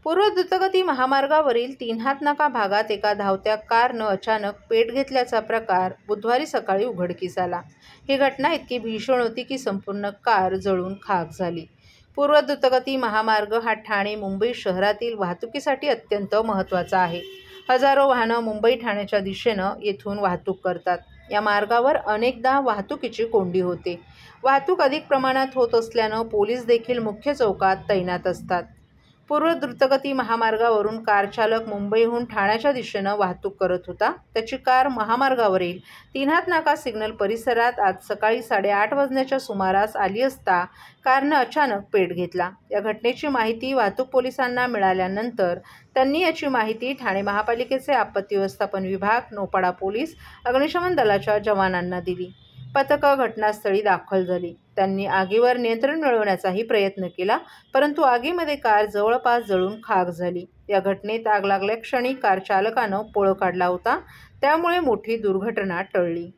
पूर्व द्रुतगती महामार्गावरील तीन हातनाका भागात एका धावत्या कारनं अचानक पेट घेतल्याचा प्रकार बुधवारी सकाळी उघडकीस आला। ही घटना इतकी भीषण होती की संपूर्ण कार जळून खाक झाली। पूर्व द्रुतगती महामार्ग हा ठाणे मुंबई शहरातील वाहतुकीसाठी अत्यंत महत्त्वाचा आहे। हजारो वाहनं मुंबई ठाण्याच्या दिशेनं येथून वाहतूक करतात। या मार्गावर अनेकदा वाहतुकीची कोंडी होते। वाहतूक अधिक प्रमाणात होत असल्यानं पोलीस देखील मुख्य चौकात तैनात असतात। पूर्व द्रुतगती महामार्गावरून कार चालक मुंबईहून ठाण्याच्या दिशेनं वाहतूक करत होता। त्याची कार महामार्गावरील तीन हातनाका सिग्नल परिसरात आज सकाळी 8:30 वाजण्याच्या सुमारास आली असता कारनं अचानक पेट घेतला। या घटनेची माहिती वाहतूक पोलिसांना मिळाल्यानंतर त्यांनी याची माहिती ठाणे महापालिकेचे आपत्ती व्यवस्थापन विभाग, नौपाडा पोलीस, अग्निशमन दलाच्या जवानांना दिली। पथकं घटनास्थळी दाखल झाली। त्यांनी आगीवर नियंत्रण मिळवण्याचाही प्रयत्न केला, परंतु आगीमध्ये कार जवळपास जळून खाक झाली। या घटनेत आग लागल्या क्षणी कार चालकानं पळ काढला होता, त्यामुळे मोठी दुर्घटना टळली।